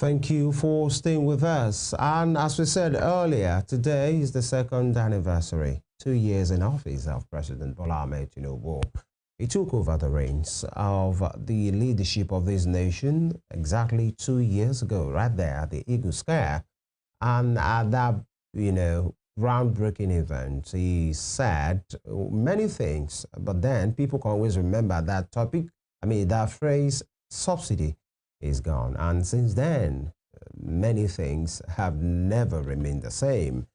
Thank you for staying with us. And as we said earlier, today is the second anniversary, 2 years in office of President Bola Ahmed Tinubu. He took over the reins of the leadership of this nation exactly 2 years ago, right there at the Eagle Square. And at that, groundbreaking event, he said many things, but then people can always remember that topic, that phrase, subsidy is gone. And since then, many things have never remained the same.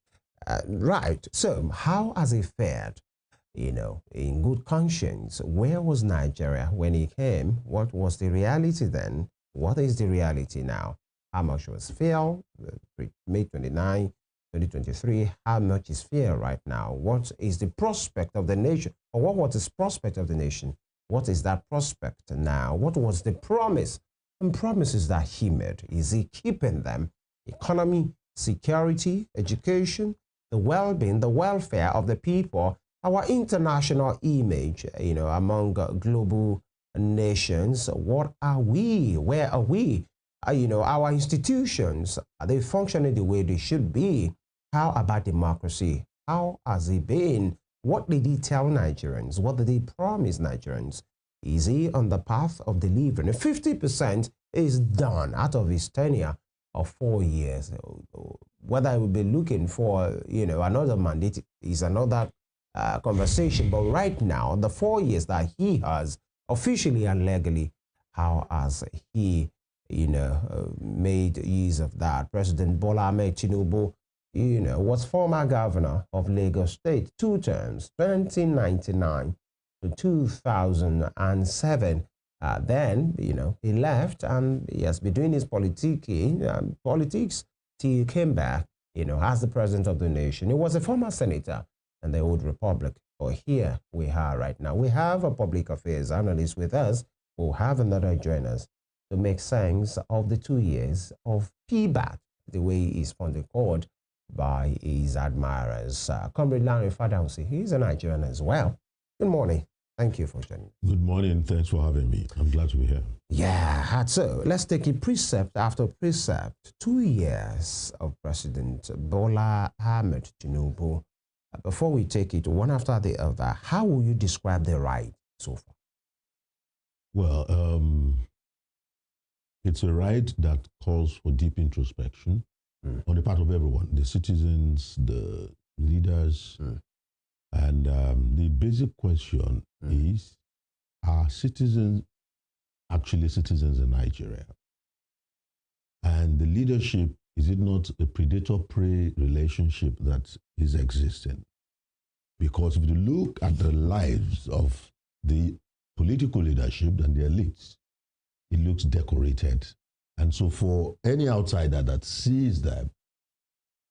Right. So how has he fared? In good conscience, where was Nigeria when he came? What was the reality then? What is the reality now? How much was fear? May 29, 2023. How much is fear right now? What is the prospect of the nation? Or what was the prospect of the nation? What is that prospect now? What was the promise? And promises that he made, is he keeping them? Economy, security, education, the well-being, the welfare of the people, our international image, among global nations. What are we? Where are we? Our institutions, are they functioning the way they should be? How about democracy? How has it been? What did he tell Nigerians? What did he promise Nigerians? Is he on the path of delivering? 50% is done out of his tenure of 4 years. Whether I will be looking for, another mandate is another conversation. But right now, the 4 years that he has officially and legally, how has he, made use of that? President Bola Ahmed Tinubu, was former governor of Lagos State 2 terms, 1999 to 2007. Then, he left and he has been doing his politics till he came back, as the president of the nation. He was a former senator in the old republic. But here we are right now. We have a public affairs analyst with us. We'll have another join us to make sense of the 2 years of payback, the way he's fondly called by his admirers. Comrade Larry Fadausi, he's a Nigerian as well. Good morning. Thank you for joining. Good morning. Thanks for having me. I'm glad to be here. Yeah, so let's take it precept after precept. 2 years of President Bola Ahmed Tinubu. Before we take it one after the other, how will you describe the ride so far? Well, it's a ride that calls for deep introspection on the part of everyone, the citizens, the leaders. And the basic question is, are citizens actually citizens in Nigeria? And the leadership, is it not a predator-prey relationship that is existing? Because if you look at the lives of the political leadership and the elites, it looks decorated. And so for any outsider that sees them,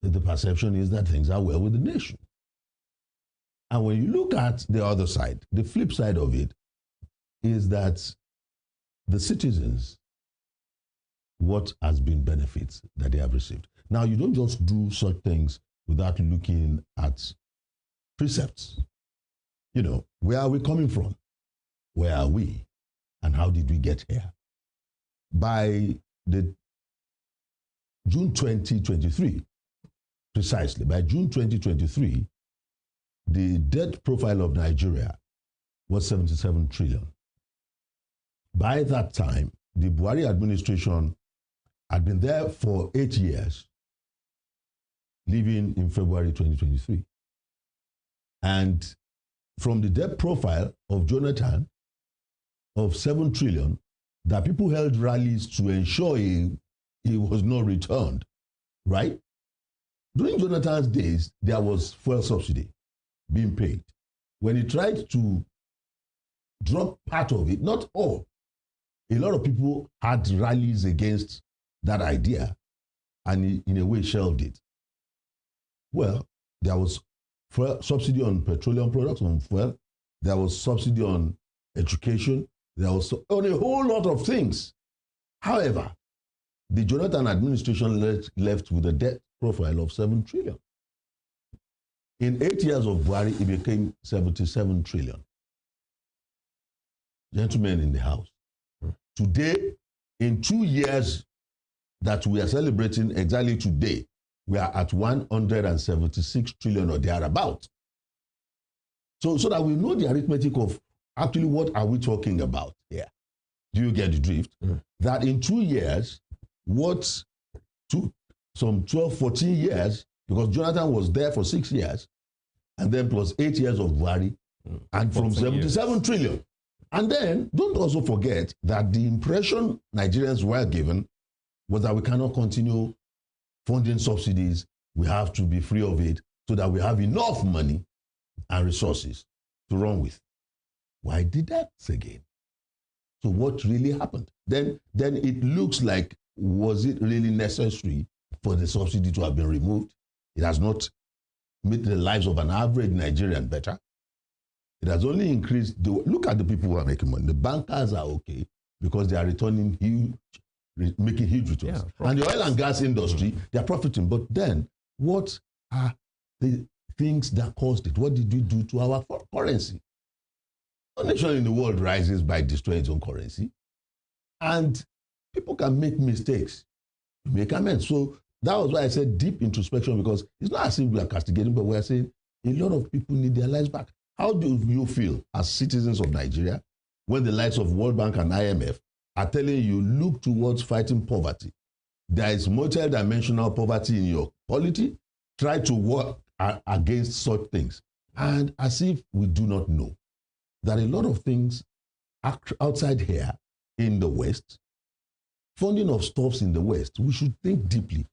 the perception is that things are well with the nation. And when you look at the other side, the flip side of it is that the citizens, what has been benefits that they have received. Now, you don't just do such things without looking at precepts. Where are we coming from? Where are we? And how did we get here? By the June 2023, precisely, by June 2023, the debt profile of Nigeria was 77 trillion. By that time, the Buhari administration had been there for 8 years, leaving in February 2023. And from the debt profile of Jonathan of 7 trillion, that people held rallies to ensure he was not returned, right? During Jonathan's days, there was fuel subsidy being paid. When he tried to drop part of it, not all, a lot of people had rallies against that idea and he, in a way, shelved it. Well, there was subsidy on petroleum products, on fuel. There was subsidy on education. There was on a whole lot of things. However, the Jonathan administration left with a debt profile of 7 trillion. In 8 years of Buhari, it became 77 trillion. Gentlemen in the House, today, in 2 years that we are celebrating exactly today, we are at 176 trillion or thereabout. So that we know the arithmetic of actually what are we talking about here. Do you get the drift? That in 2 years, what took some 12, 14 years, because Jonathan was there for 6 years, and then plus 8 years of Buhari, and from 77 trillion. And then, don't also forget that the impression Nigerians were given was that we cannot continue funding subsidies. We have to be free of it so that we have enough money and resources to run with. Why did that again? So what really happened? Then it looks like, was it really necessary for the subsidy to have been removed? It has not made the lives of an average Nigerian better. It has only increased. Look at the people who are making money. The bankers are okay because they are returning huge, making huge returns. Yeah, and the oil and gas industry, they are profiting. But then, what are the things that caused it? What did we do to our currency? No nation in the world rises by destroying its own currency. And people can make mistakes, make amends. So that was why I said deep introspection, because it's not as if we are castigating, but we are saying a lot of people need their lives back. How do you feel as citizens of Nigeria when the likes of World Bank and IMF are telling you, look towards fighting poverty? There is multi-dimensional poverty in your polity. Try to work against such things. And as if we do not know that a lot of things outside here in the West, funding of stuffs in the West, we should think deeply.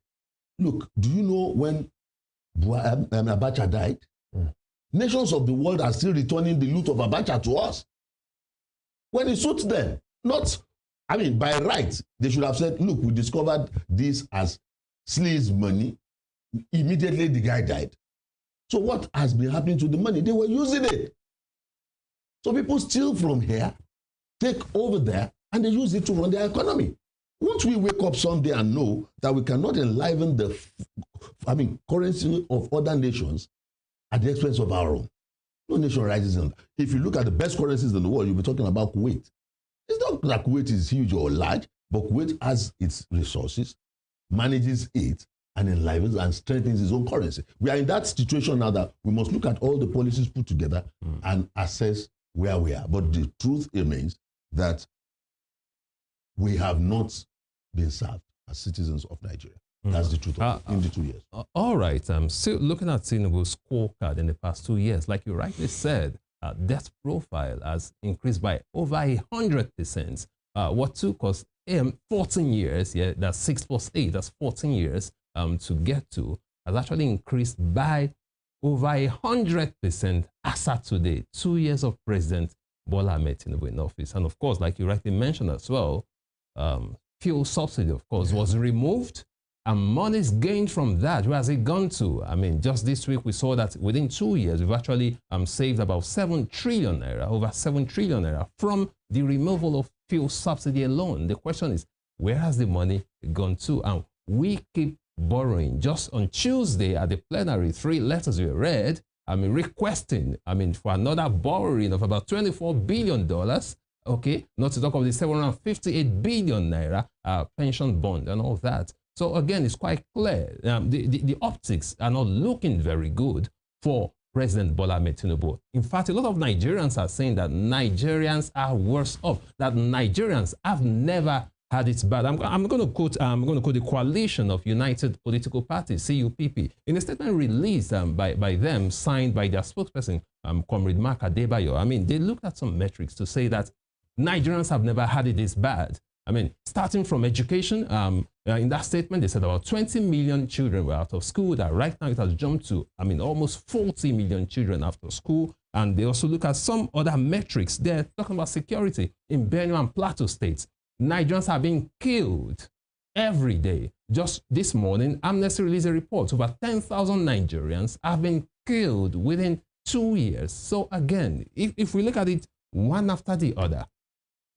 Look, do you know when Abacha died? Nations of the world are still returning the loot of Abacha to us. When it suits them, by rights, they should have said, look, we discovered this as slaves' money. Immediately the guy died. So what has been happening to the money? They were using it. So people steal from here, take over there, and they use it to run their economy. Won't we wake up someday and know that we cannot enliven the currency of other nations at the expense of our own? No nation rises on. If you look at the best currencies in the world, you'll be talking about Kuwait. It's not that Kuwait is huge or large, but Kuwait has its resources, manages it, and enlivens and strengthens its own currency. We are in that situation now that we must look at all the policies put together and assess where we are. But the truth remains that we have not been served as citizens of Nigeria. That's the truth in the 2 years. All right. Still looking at Tinubu's scorecard in the past 2 years, like you rightly said, debt profile has increased by over 100%. What took us 14 years, that's 6 plus 8, that's 14 years to get to, has actually increased by over 100% as of today, 2 years of President Bola Ahmed Tinubu in office. And of course, like you rightly mentioned as well, fuel subsidy, of course, was removed, and monies gained from that. Where has it gone to? Just this week we saw that within 2 years, we've actually saved about 7 trillion naira, over 7 trillion naira from the removal of fuel subsidy alone. The question is, where has the money gone to? And we keep borrowing. Just on Tuesday at the plenary, 3 letters were read, requesting, for another borrowing of about $24 billion. Okay, not to talk of the 758 billion naira pension bond and all that. So again, it's quite clear. The optics are not looking very good for President Bola Ahmed Tinubu. In fact, a lot of Nigerians are saying that Nigerians are worse off, that Nigerians have never had it bad. I'm going to quote the Coalition of United Political Parties, CUPP, in a statement released by them, signed by their spokesperson, Comrade Mark Adebayo. They looked at some metrics to say that Nigerians have never had it this bad. Starting from education, in that statement, they said about 20 million children were out of school. That right now it has jumped to, almost 40 million children after school. And they also look at some other metrics. They're talking about security in Benue and Plateau states. Nigerians are being killed every day. Just this morning, Amnesty released a report. Over 10,000 Nigerians have been killed within 2 years. So again, if we look at it one after the other,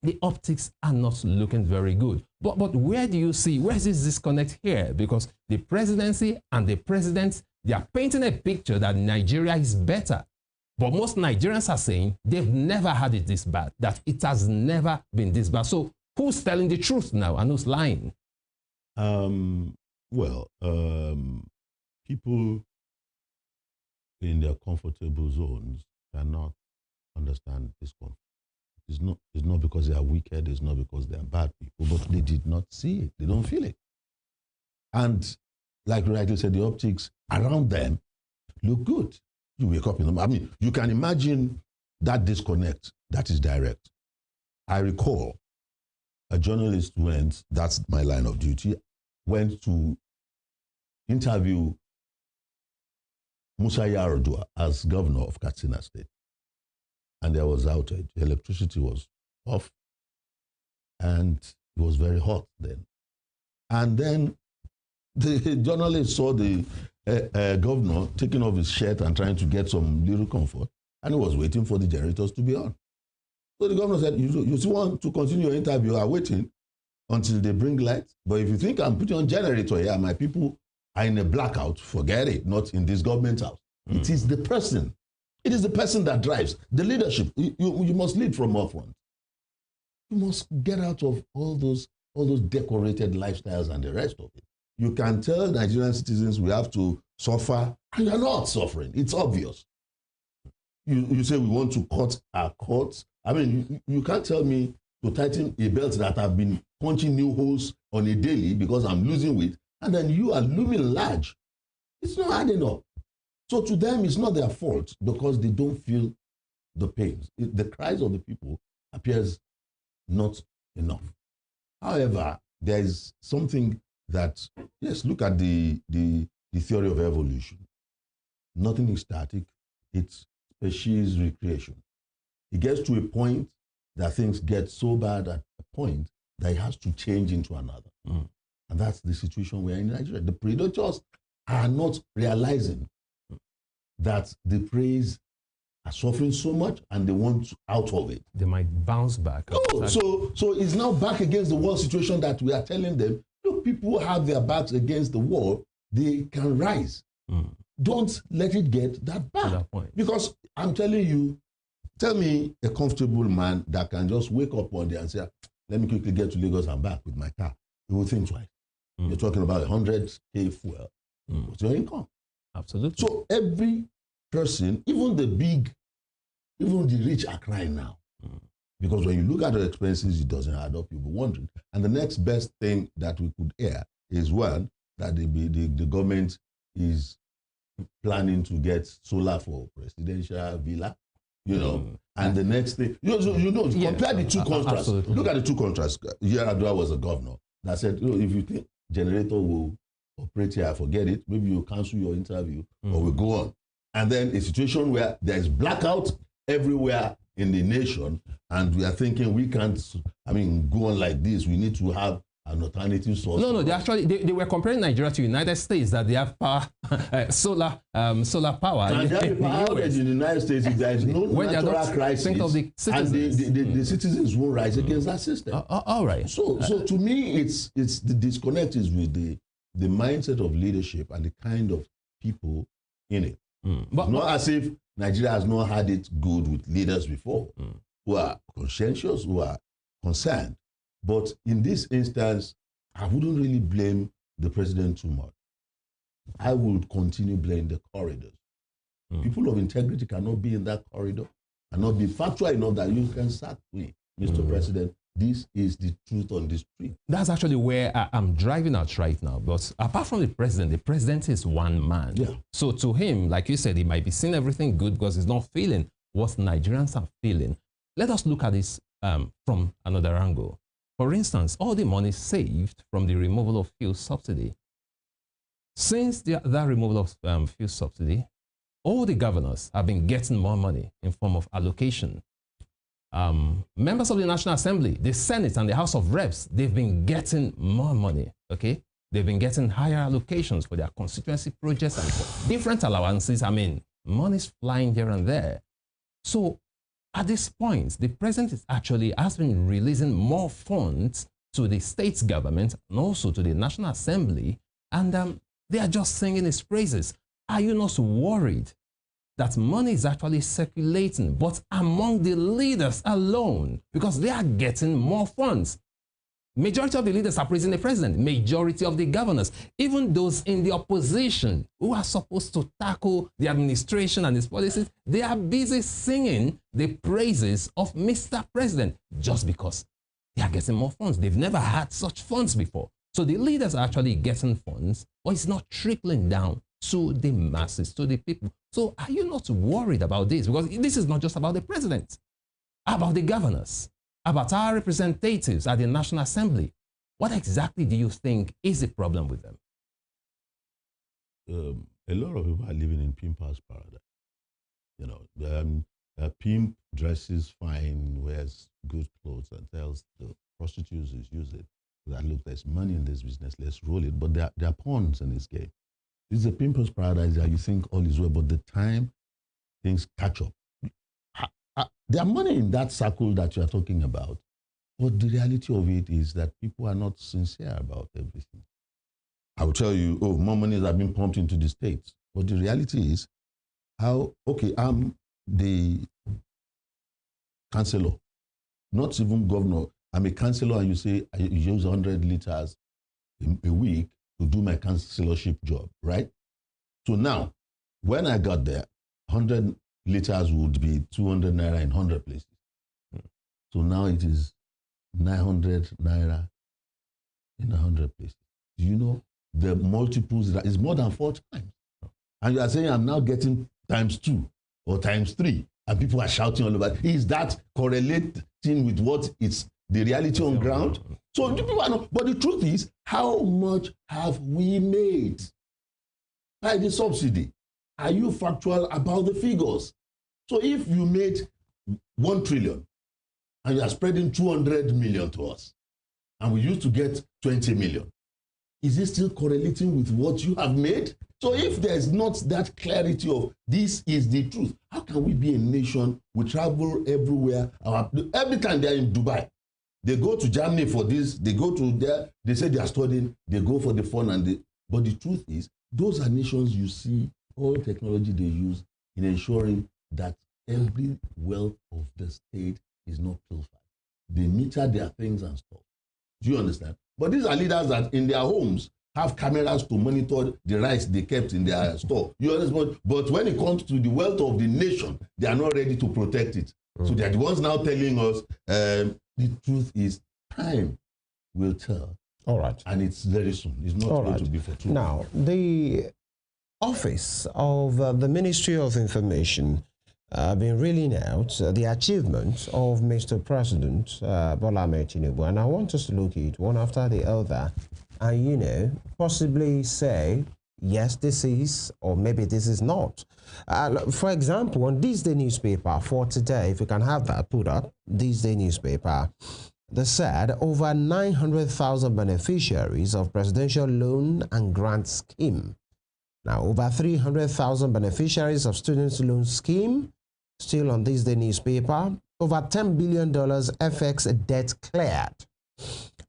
the optics are not looking very good. But where do you see, where is this disconnect here? Because the presidency and the president, they are painting a picture that Nigeria is better. But most Nigerians are saying they've never had it this bad, that it has never been this bad. So who's telling the truth now and who's lying? Well, people in their comfortable zones cannot understand this conflict. It's not because they are wicked, it's not because they are bad people, but they did not see it. They don't feel it. And like rightly said, the optics around them look good. You wake up in the, I mean, you can imagine that disconnect that is direct. I recall a journalist went, that's my line of duty, went to interview Musa Yar'Adua as governor of Katsina State. And there was outage. Electricity was off. And it was very hot then. And then the journalist saw the governor taking off his shirt and trying to get some little comfort. And he was waiting for the generators to be on. So the governor said, you still want to continue your interview? I'm waiting until they bring light. But if you think I'm putting on generator here, my people are in a blackout, forget it, not in this government house. It is the person. It is the person that drives. The leadership, you must lead from up front. You must get out of all those decorated lifestyles and the rest of it. You can tell Nigerian citizens we have to suffer, and you're not suffering. It's obvious. You say we want to cut our courts. I mean, you can't tell me to tighten a belt that I've been punching new holes on a daily because I'm losing weight, and then you are looming large. It's not adding up. So to them, it's not their fault because they don't feel the pains. The cries of the people appears not enough. However, there is something that, yes, look at the theory of evolution. Nothing is static. It's species recreation. It gets to a point that things get so bad at a point that it has to change into another. And that's the situation we're in Nigeria. The predators are not realizing that the prey are suffering so much and they want out of it. They might bounce back. No, so it's now back against the wall situation that we are telling them, look, people have their backs against the wall, they can rise. Don't let it get that bad. To that point. Because I'm telling you, tell me a comfortable man that can just wake up one day and say, let me quickly get to Lagos and back with my car. He will think twice. You're talking about 100K fuel. What's your income? Absolutely. So every person, even the rich are crying now. Because when you look at the expenses, it doesn't add up. You'll be wondering. And the next best thing that we could hear is one, that the government is planning to get solar for presidential villa, you know. And the next thing, compare the two contrasts. Absolutely. Look at the two contrasts. Yar'Adua was a governor that said, if you think generator will operate here, forget it. Maybe you cancel your interview or we go on. And then a situation where there's blackout everywhere in the nation and we are thinking we can't, go on like this. We need to have an alternative source. No, they were comparing Nigeria to the United States, that they have power, solar power. And there is power outage in the United States if there is no natural crisis, and the citizens won't rise against that system. All right. So to me, it's the disconnect is with the mindset of leadership and the kind of people in it. But not as if Nigeria has not had it good with leaders before, who are conscientious, who are concerned. But in this instance, I wouldn't really blame the president too much. I would continue blaming the corridors. People of integrity cannot be in that corridor, cannot be factual enough that you can sack me, Mr. President. This is the truth on the street. That's actually where I'm driving at right now. But apart from the president is one man. Yeah. So to him, like you said, he might be seeing everything good because he's not feeling what Nigerians are feeling. Let us look at this from another angle. For instance, all the money saved from the removal of fuel subsidy. Since that removal of fuel subsidy, all the governors have been getting more money in form of allocation. Members of the National Assembly, the Senate and the House of Reps, they've been getting more money, okay? They've been getting higher allocations for their constituency projects and for different allowances. Money's flying here and there. So at this point, the president has been releasing more funds to the state government and also to the National Assembly, and they are just singing his praises. Are you not worried that money is actually circulating, but among the leaders alone, because they are getting more funds? Majority of the leaders are praising the president. Majority of the governors, even those in the opposition who are supposed to tackle the administration and its policies, they are busy singing the praises of Mr. President just because they are getting more funds. They've never had such funds before. So the leaders are actually getting funds, but it's not trickling down to the masses, to the people. So are you not worried about this? Because this is not just about the president, about the governors, about our representatives at the National Assembly. What exactly do you think is the problem with them? A lot of people are living in pimpers' paradise. You know, a pimp dresses fine, wears good clothes, and tells the prostitutes use it. That look, there's money in this business, let's roll it. But there are pawns in this game. This is a pimpers' paradise that you think all is well, but the time things catch up. There are money in that circle that you are talking about, but the reality of it is that people are not sincere about everything. I will tell you, oh, more money has been pumped into the states. But the reality is, okay, I'm the councillor, not even governor. I'm a councillor, and you say I use 100 liters a week to do my councillorship job, right? So now, when I got there, 100 liters would be 200 naira in 100 places. So now it is 900 naira in 100 places. Do you know the multiples? That is more than 4 times. And you are saying I'm now getting ×2 or ×3, and people are shouting all over. Is that correlating with what it's the reality on ground? So people are not, but the truth is, how much have we made by the subsidy? Are you factual about the figures? So if you made 1 trillion and you are spreading 200 million to us, and we used to get 20 million, is it still correlating with what you have made? So if there's not that clarity of this is the truth, how can we be a nation? We travel everywhere. Every time they're in Dubai, they go to Germany for this, they go to there, they say they are studying, they go for the fun, but the truth is, those are nations you see all technology they use in ensuring that every wealth of the state is not pilfered. They meter their things and stuff. Do you understand? But these are leaders that in their homes have cameras to monitor the rice they kept in their store. You understand? But when it comes to the wealth of the nation, they are not ready to protect it. So they are the ones now telling us the truth is time will tell. All right. And it's very soon. It's not going to be for too long. Now, the office of the Ministry of Information been reeling out the achievements of Mr. President Bola Ahmed Tinubu, and I want us to look at it one after the other and, you know, possibly say, yes, this is, or maybe this is not. For example, on This Day newspaper for today, if you can have that put up, This Day newspaper, they said over 900,000 beneficiaries of Presidential Loan and Grant Scheme. Now, over 300,000 beneficiaries of Students' Loan Scheme, still on This Day newspaper. Over $10 billion FX debt cleared.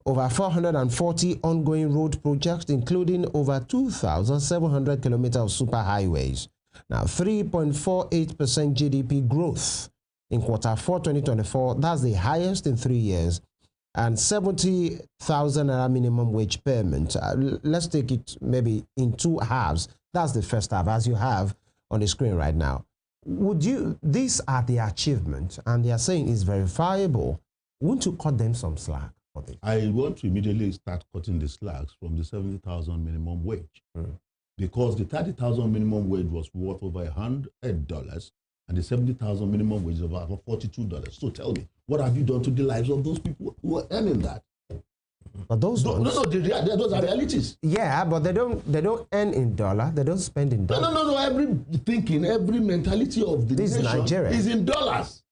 Over 440 ongoing road projects, including over 2,700 kilometers of superhighways. Now, 3.48% GDP growth in Q4 2024. That's the highest in 3 years. And 70,000 minimum wage payment. Let's take it maybe in 2 halves. That's the first half, as you have on the screen right now. These are the achievements, and they are saying it's verifiable. Won't you cut them some slack for this? I want to immediately start cutting the slacks from the 70,000 minimum wage. Because the 30,000 minimum wage was worth over $100, and the 70,000 minimum wage is about $42. So tell me, what have you done to the lives of those people who are earning that? But those those are realities. Yeah, but they don't earn in dollar. They don't spend in dollars. No. Every thinking, every mentality of the nation is in dollars.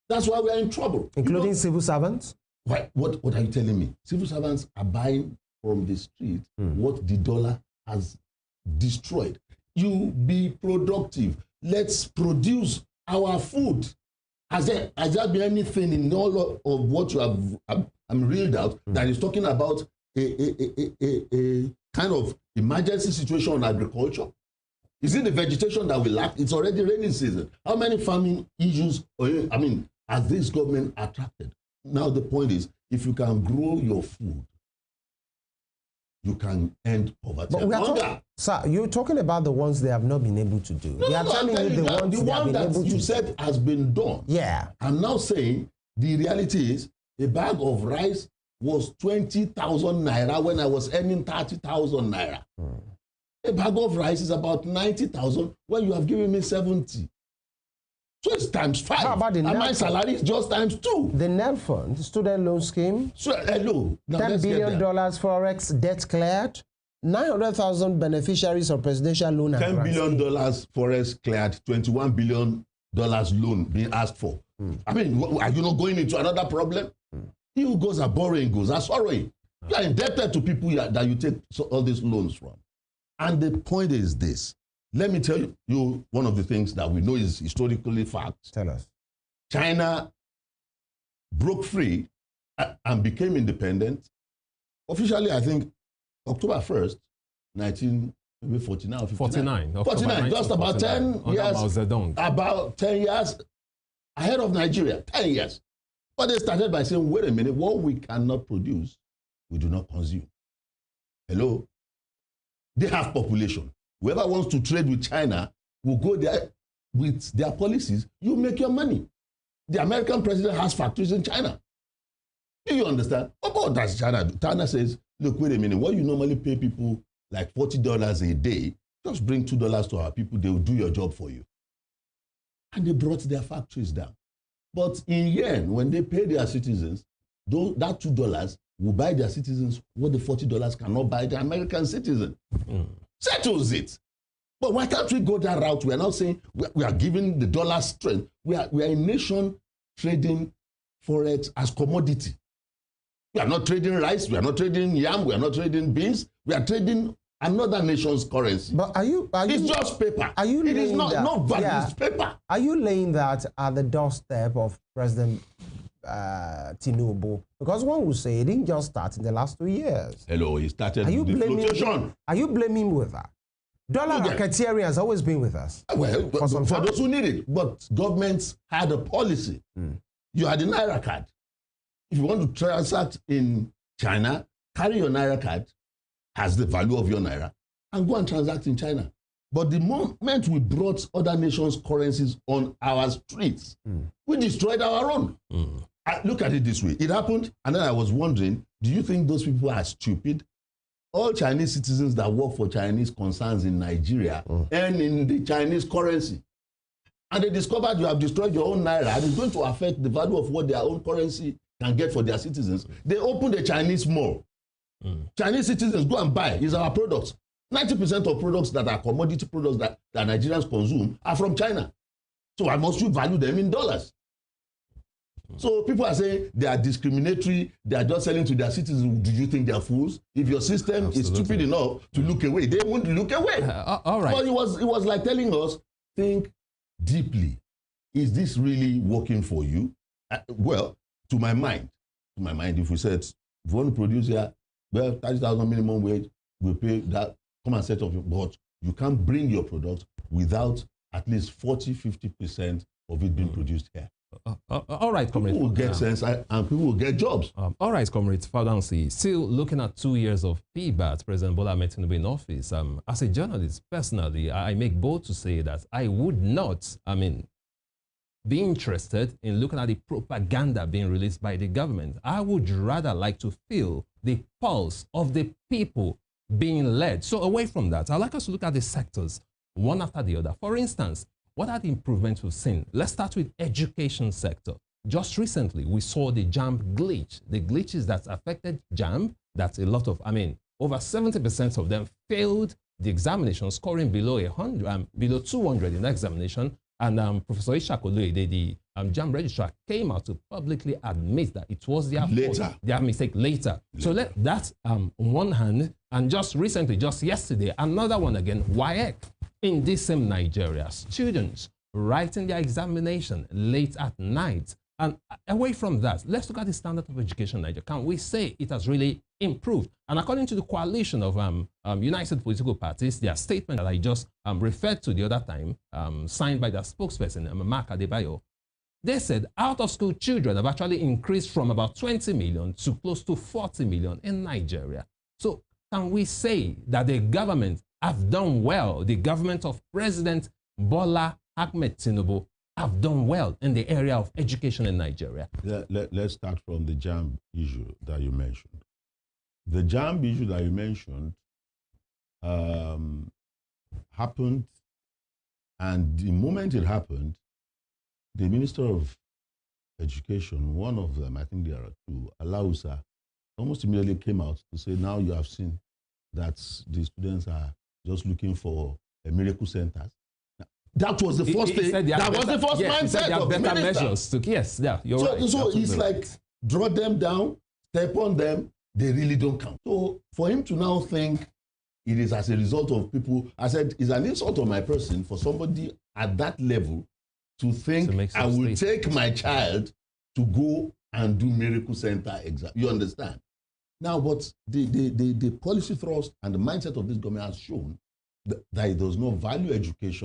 That's why we are in trouble. Including civil servants? What are you telling me? Civil servants are buying from the street what the dollar has destroyed. You be productive. Let's produce our food. Has there been anything in all of what you have reeled out that is talking about a kind of emergency situation on agriculture? Is it the vegetation that we lack? It's already rainy season. How many farming issues, has this government attracted? now the point is, if you can grow your food, you can end poverty. But we are sir, you're talking about the ones they have not been able to do. No, they are telling you the ones that you said has been done. Yeah. I'm now saying the reality is a bag of rice was 20,000 naira when I was earning 30,000 naira. A bag of rice is about 90,000 when you have given me 70. So it's times 5. How about the and my salary is just times 2. The NEL fund, the student loan scheme. So, hello. Now $10 billion forex debt cleared. 900,000 beneficiaries of presidential loan. $10 billion forex cleared. $21 billion loan being asked for. I mean, are you not going into another problem? He who goes are borrowing goes are sorrowing. You are indebted to people that you take all these loans from. And the point is this. Let me tell you one of the things that we know is historically fact. Tell us. China broke free and became independent. Officially, I think, October 1st, 1949. 49, just about 10 years. About 10 years ahead of Nigeria. 10 years. But they started by saying, wait a minute, what we cannot produce, we do not consume. Hello? They have population. Whoever wants to trade with China will go there with their policies. You make your money. The American president has factories in China. Do you understand? What does China do? China says, look, wait a minute. What you normally pay people like $40 a day, just bring $2 to our people. They will do your job for you. And they brought their factories down. But in yen, when they pay their citizens, that $2 will buy their citizens what the $40 cannot buy the American citizen. Settles it. But why can't we go that route? We are now saying we are giving the dollar strength. We are a nation trading forex as commodity. We are not trading rice. We are not trading yam. We are not trading beans. We are trading another nation's currency. But it's just paper. It is not value. It's paper. Are you laying that at the doorstep of President Tinubu? Because one would say it didn't just start in the last 2 years. Hello, he started with the flotation. Are you blaming him with that? Dollar racketeering has always been with us. Well, for those who need it. But governments had a policy. You had a Naira card. If you want to transact in China, carry your Naira card, has the value of your Naira, and go and transact in China. But the moment we brought other nations' currencies on our streets, we destroyed our own. Look at it this way. It happened, and then I was wondering, do you think those people are stupid? All Chinese citizens that work for Chinese concerns in Nigeria earn in the Chinese currency. And they discovered you have destroyed your own Naira, and it's going to affect the value of what their own currency can get for their citizens. They opened a Chinese mall. Chinese citizens go and buy. It's our products. 90% of products that are commodity products that Nigerians consume are from China. So why must you value them in dollars? So people are saying they are discriminatory, they are just selling to their citizens. Do you think they are fools? If your system is stupid enough to look away, they won't look away. All right. But it was like telling us, think deeply. Is this really working for you? Well, to my mind, if we said, if you want to produce here, well, 30,000 minimum wage, we'll pay that, come and set up your, but you can't bring your product without at least 40–50% of it being produced here. All right, comrade. People will get sense and people will get jobs. All right, comrade Fadansi. Still looking at 2 years of PBAT, President Bola Ahmed Tinubu in office. As a journalist, personally, I make bold to say that I would not, be interested in looking at the propaganda being released by the government. I would rather like to feel the pulse of the people being led. So away from that, I'd like us to look at the sectors one after the other. For instance, what are the improvements we've seen? Let's start with education sector. Just recently, we saw the JAMB glitch. The glitches that affected JAMB, that's a lot of, over 70% of them failed the examination, scoring below 200 in the examination. And Professor Ishaq Oloyede, the JAMB registrar, came out to publicly admit that it was their fault, their mistake later. So that's on one hand. And just recently, just yesterday, another one again, WAEC. In this same Nigeria, students writing their examination late at night. And away from that, let's look at the standard of education in Nigeria. Can we say it has really improved? And according to the coalition of United Political Parties, their statement that I just referred to the other time, signed by their spokesperson, Mark Adebayo, they said out-of-school children have actually increased from about 20 million to close to 40 million in Nigeria. So can we say that the government have done well, the government of President Bola Ahmed Tinubu have done well in the area of education in Nigeria? Let's start from the JAMB issue that you mentioned. The JAMB issue that you mentioned happened, and the moment it happened, the Minister of Education, one of them, I think there are two, Alausa, almost immediately came out to say, now you have seen that the students are just looking for a miracle centers. That was the first thing. That was the first mindset of the minister. Measures took. Yes, yeah, you're right. So it's like, draw them down, step on them, they really don't count. So for him to now think it is as a result of people, I said, it's an insult on my person for somebody at that level to think I will take my child to go and do miracle center exam. You understand? Now, but the policy thrust and the mindset of this government has shown that it does not value education.